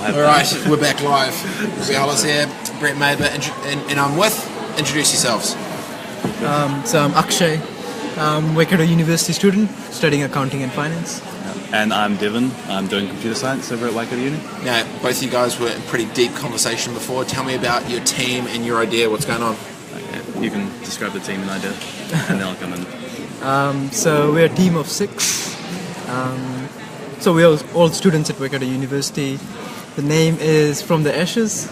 have Alright, we're back live. Robbett Hollis here, Brett Maber, and I'm with. Introduce yourselves. So I'm Akshay. I'm Waikato University student studying accounting and finance. And I'm Devon. I'm doing computer science over at Waikato Uni. Now, both of you guys were in pretty deep conversation before. Tell me about your team and your idea. What's going on? Okay. You can describe the team and idea, and then I'll come in. So we're a team of 6. So we're all students at Waikato University. The name is From the Ashes.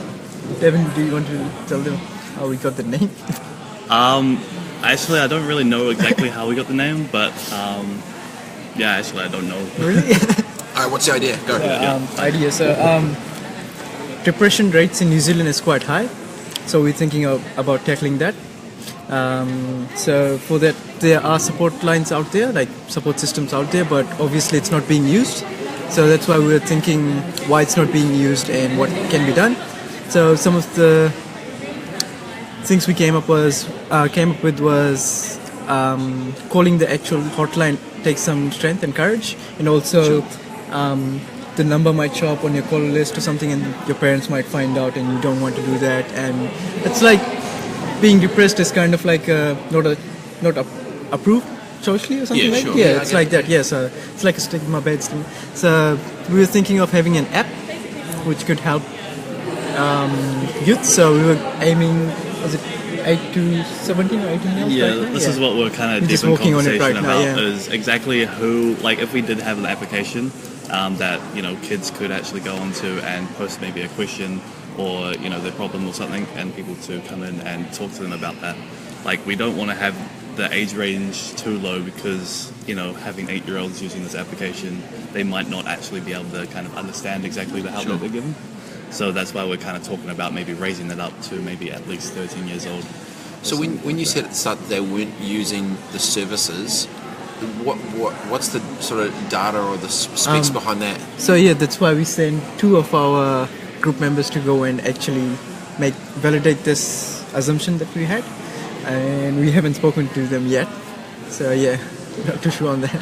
Devon, do you want to tell them how we got the name? Actually, I don't really know exactly how we got the name, but I don't know. Really? Alright, what's the idea? Go. Idea. So depression rates in New Zealand is quite high. So we're thinking about tackling that. So for that, there are support lines out there, like support systems out there, but obviously it's not being used. So that's why we're thinking why it's not being used and what can be done. So some of the things we came up with was calling the actual hotline takes some strength and courage, and also the number might show up on your call list or something, and your parents might find out, and you don't want to do that. And it's like being depressed is kind of like not approved socially or something like that. Yeah, Yeah, it's like that. Yeah, so it's like a stigma based thing. So we were thinking of having an app which could help youth. So we were aiming, was it 8 to 17 or 18 years? Yeah, right now? this is what we're kind of deep just in working on it conversation right about, now, is exactly who, like if we did have an application that, kids could actually go onto and post maybe a question or, their problem or something, and people to come in and talk to them about that. Like, we don't want to have the age range too low because, having 8-year-olds using this application, they might not actually be able to kind of understand exactly the help that they're given. So that's why we're kind of talking about maybe raising that up to maybe at least 13 years old. So when you said at the start that they weren't using the services, what's the sort of data or the specs behind that? So yeah, that's why we sent 2 of our group members to go and actually validate this assumption that we had, and we haven't spoken to them yet. So yeah, not too sure on that.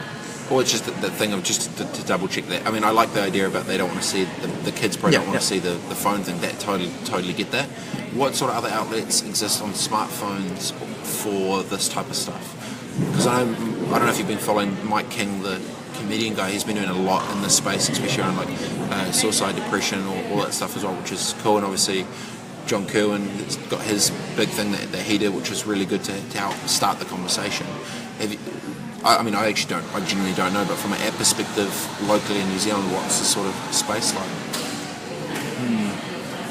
Or it's just the thing of just to double check that. I mean, I like the idea about they don't want to see the kids probably don't want to see the phone thing. That totally get that. What sort of other outlets exist on smartphones for this type of stuff? Because I don't know if you've been following Mike King, the comedian guy. He's been doing a lot in this space, especially around like suicide, depression, or all that stuff as well, which is cool. And obviously John Kerwin's got his big thing that he did, which was really good to help start the conversation. I genuinely don't know, but from an app perspective, locally in New Zealand, what's the sort of space like?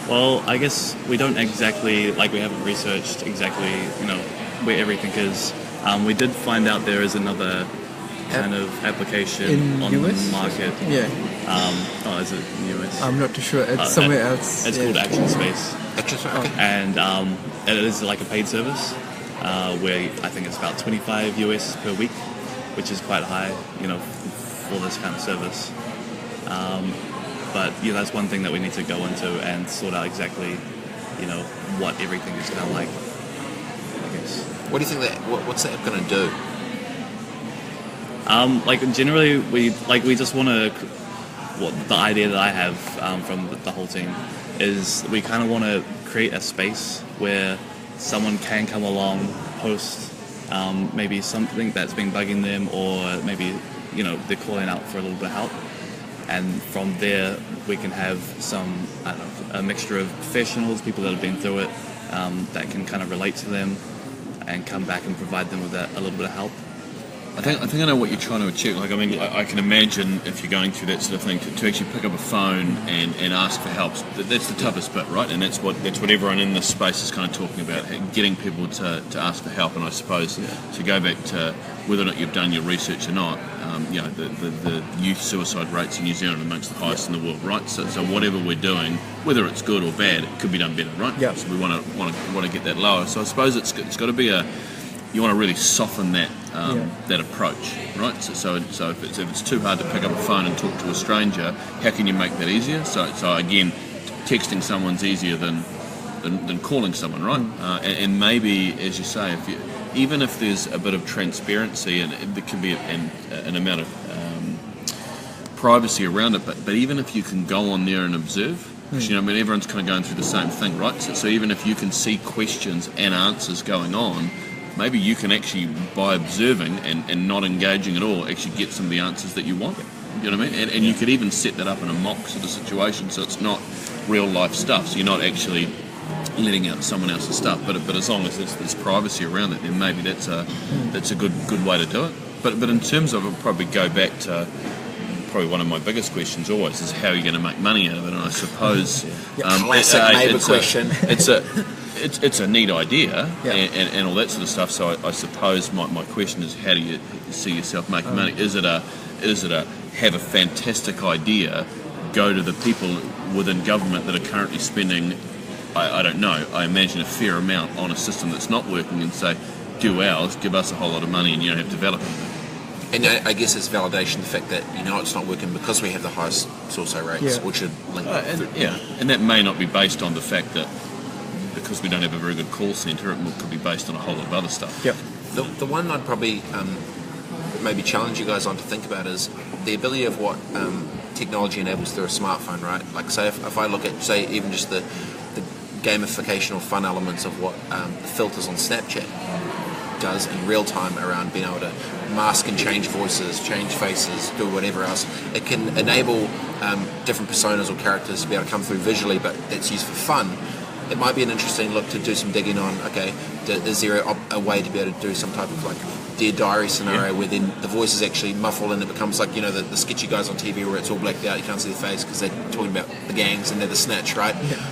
Well, I guess we don't exactly, we haven't researched exactly, where everything is. We did find out there is another kind of application in on US? the market. Yeah. Is it in the US? I'm not too sure. It's somewhere else. It's called Action Space. Okay. And it is like a paid service where I think it's about $25 US per week, which is quite high, for this kind of service. But that's one thing that we need to go into and sort out exactly, what everything is kind of like, I guess. What do you think what's the app going to do? Generally, we just want to. The idea that I have from the whole team is we kind of want to create a space where someone can come along, post maybe something that's been bugging them, or maybe they're calling out for a little bit of help, and from there we can have some a mixture of professionals, people that have been through it, that can kind of relate to them and come back and provide them with a little bit of help. I think I know what you're trying to achieve. I can imagine if you're going through that sort of thing to actually pick up a phone and ask for help. That's the toughest bit, right? And that's what everyone in this space is kind of talking about, getting people to ask for help. And I suppose to go back to whether or not you've done your research or not, the youth suicide rates in New Zealand are amongst the highest in the world, right? So whatever we're doing, whether it's good or bad, it could be done better, right? Yeah. So we want to get that lower. So I suppose it's got to be you want to really soften that that approach, right? So if it's too hard to pick up a phone and talk to a stranger, how can you make that easier? So again, texting someone's easier than calling someone, right? And maybe, as you say, even if there's a bit of transparency, and there can be an amount of privacy around it, but even if you can go on there and observe, 'cause, everyone's kind of going through the same thing, right? So even if you can see questions and answers going on, maybe you can actually, by observing and not engaging at all, actually get some of the answers that you want. You know what I mean? And you could even set that up in a mock sort of situation, so it's not real life stuff. So you're not actually letting out someone else's stuff. But as long as there's privacy around it, then maybe that's a good way to do it. But in terms of, it'll probably go back to probably one of my biggest questions always is how are you going to make money out of it? And I suppose classic neighbour question. It's a neat idea and all that sort of stuff. So I suppose my question is, how do you see yourself making money? Is it a have a fantastic idea, go to the people within government that are currently spending, I don't know, I imagine a fair amount on a system that's not working and say, do ours, give us a whole lot of money and you don't have to develop it. And I guess it's validation, the fact that it's not working because we have the highest source rates, which should link and that may not be based on the fact that because we don't have a very good call centre, it could be based on a whole lot of other stuff. Yep. The one I'd probably maybe challenge you guys on to think about is the ability of what technology enables through a smartphone, right? Like, say if I look at, say, even just the gamification or fun elements of what the filters on Snapchat does in real time around being able to mask and change voices, change faces, do whatever else. It can enable different personas or characters to be able to come through visually, but that's used for fun. It might be an interesting look to do some digging on, okay, is there a way to be able to do some type of like Dear Diary scenario where then the voice is actually muffled and it becomes like, the sketchy guys on TV where it's all blacked out, you can't see their face because they're talking about the gangs and they're the snatch, right? Yeah.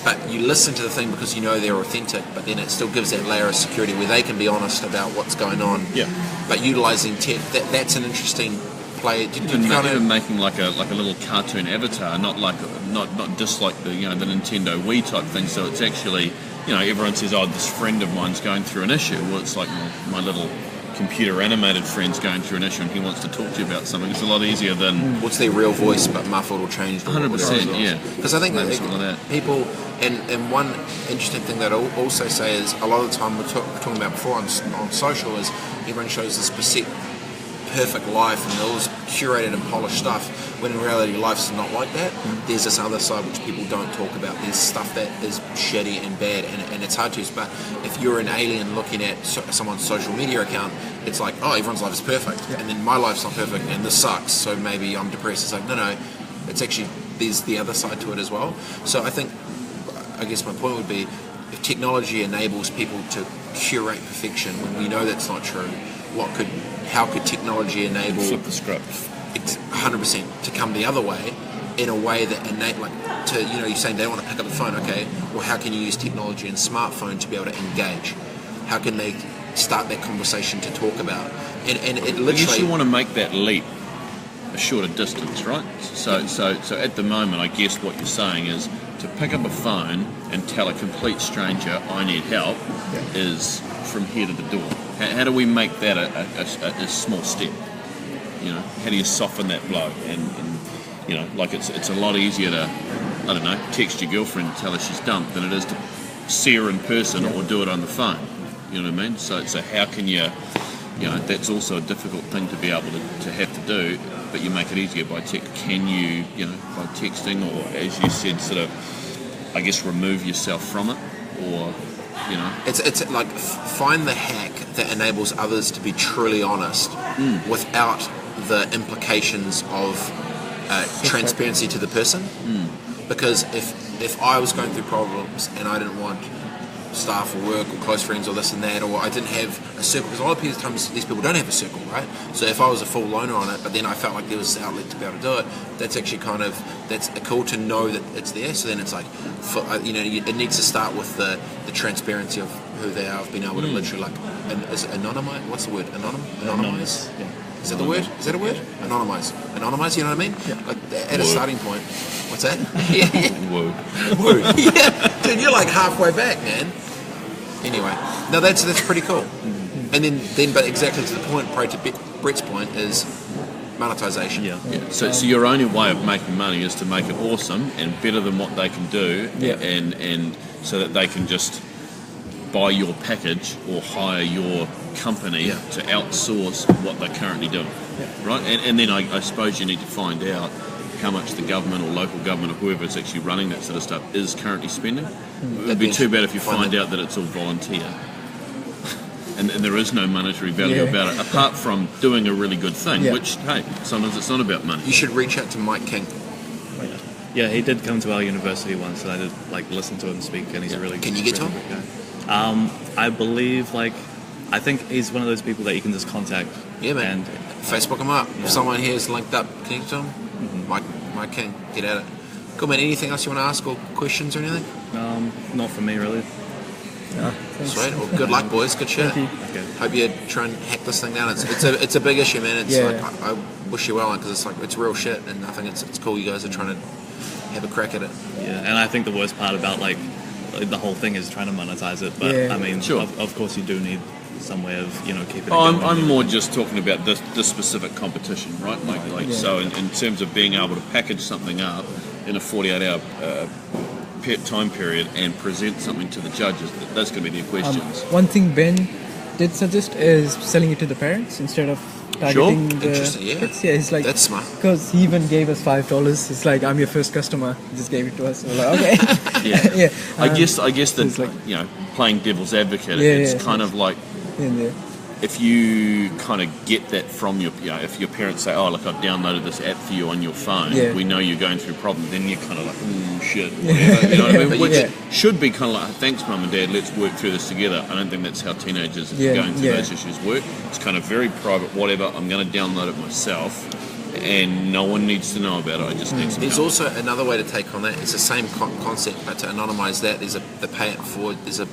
But you listen to the thing because they're authentic, but then it still gives that layer of security where they can be honest about what's going on. Yeah. But utilising tech, that's an interesting play. Even making like a little cartoon avatar, not just like the the Nintendo Wii type thing. So it's actually everyone says, oh, this friend of mine's going through an issue. Well, it's like my little computer animated friend's going through an issue and he wants to talk to you about something. It's a lot easier than what's their real voice but muffled or changed. 100%, yeah. Because I think that people, and one interesting thing that I also say is a lot of the time we're talking about before on social is everyone shows this perfect life and all this curated and polished stuff, when in reality life's not like that. There's this other side which people don't talk about. There's stuff that is shitty and bad and it's hard to. But if you're an alien looking at someone's social media account, it's like, oh, everyone's life is perfect and then my life's not perfect and this sucks, so maybe I'm depressed. It's like, no, it's actually, there's the other side to it as well. So I guess my point would be, if technology enables people to curate perfection when we know that's not true, how could technology enable flip the script? It's 100% to come the other way, in a way that you're saying they want to pick up the phone. Okay, well, how can you use technology and smartphone to be able to engage? How can they start that conversation to talk about? And it literally. I guess you want to make that leap a shorter distance, right? So at the moment, I guess what you're saying is to pick up a phone and tell a complete stranger I need help is from here to the door. How do we make that a small step? How do you soften that blow? And like it's a lot easier to, I don't know, text your girlfriend and tell her she's dumped than it is to see her in person or do it on the phone. You know what I mean? So how can you, that's also a difficult thing to be able to have to do, but you make it easier by text. Can you, by texting or, as you said, sort of, I guess, remove yourself from it, or It's like find the hack that enables others to be truly honest without the implications of transparency to the person. Because if I was going through problems and I didn't want staff or work or close friends or this and that, or I didn't have a circle, because a lot of times these people don't have a circle, right? So if I was a full loner on it, but then I felt like there was an outlet to be able to do it, that's actually that's cool to know that it's there. So then it's like, it needs to start with the transparency of who they are, of being able to literally is it anonymize? What's the word? Anonymize? Yeah. Is that the word? Is that a word? Anonymize. Anonymize, you know what I mean? Yeah. Like at a starting point. What's that? Word. Yeah. Dude, you're like halfway back, man. Anyway, no, that's pretty cool. And then, but exactly to the point, probably to Brett's point, is monetization. Yeah. So your only way of making money is to make it awesome and better than what they can do, and so that they can just buy your package or hire your company Yeah. to outsource what they're currently doing, right? And then I suppose you need to find out how much the government or local government or whoever is actually running that sort of stuff is currently spending. It would be too bad if you find out that it's all volunteer. And there is no monetary value about it, apart from doing a really good thing, which, hey, sometimes it's not about money. You should reach out to Mike King. Yeah, he did come to our university once, and I did listen to him speak, and he's a really. Can you get to really him? good guy. I believe I think he's one of those people that you can just contact. Yeah, man. And Facebook him up. If someone here is linked up, connect to him. Mike King, get at it. Cool, man. Anything else you want to ask or questions or anything? not for me really. Sweet. Well, good luck, boys. Good shit. Thank Okay. Hope you try and hack this thing down. It's a big issue, man. It's I wish you well on because it's real shit, and I think it's cool. You guys are trying to have a crack at it. Yeah, and I think the worst part about the whole thing is trying to monetize it. But I mean, Sure. of course, you do need some way of keeping it Oh, going. I'm more just talking about this specific competition, right? So in terms of being able to package something up in a 48-hour time period and present something to the judges, that's going to be the questions. One thing Ben did suggest is selling it to the parents instead of targeting the Interesting, yeah. kids. Yeah, he's like, That's smart. because he even gave us $5. It's like, I'm your first customer. He just gave it to us. We're like, okay. Yeah. yeah. I guess that it's like- playing devil's advocate, Yeah, it's yeah, kind of like Yeah. if you kind of get that from your, if your parents say, oh, look, I've downloaded this app for you on your phone, Yeah. we know you're going through problems, then you're kind of like, oh, shit, whatever, you know what I mean? Which Yeah. should be kind of like, thanks, mum and dad, let's work through this together. I don't think that's how teenagers going through those issues work. It's kind of very private, whatever, I'm going to download it myself, and no one needs to know about it, I just need some There's help. also another way to take on that. It's the same concept, but to anonymise that, there's the pay it forward. There's a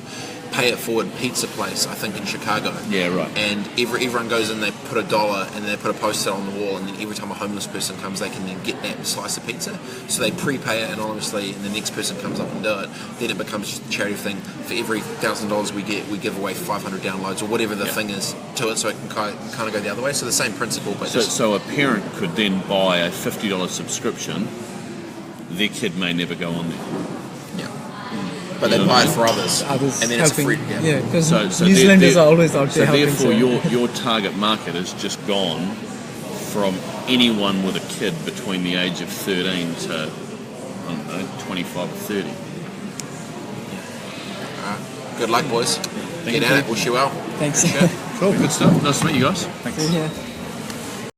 pay it forward pizza place, I think, in Chicago. Yeah, right. And everyone goes in, they put $1, and then they put a poster on the wall, and then every time a homeless person comes, they can then get that slice of pizza. So they prepay it anonymously, and the next person comes up and do it. Then it becomes just a charity thing. For every $1,000 we get, we give away 500 downloads or whatever the thing is to it, so it can kind of go the other way. So the same principle, but So a parent could then buy a $50 subscription. Their kid may never go on there. but they buy it for others, Others and then helping. it's free. Yeah, because So New Zealanders are always out So there helping. therefore, your target market has just gone from anyone with a kid between the age of 13 to, I don't know, 25 or 30. Good luck, boys. Get you. at it. Wish you well. Thanks. Cool, good stuff. Nice to meet you guys. Yeah.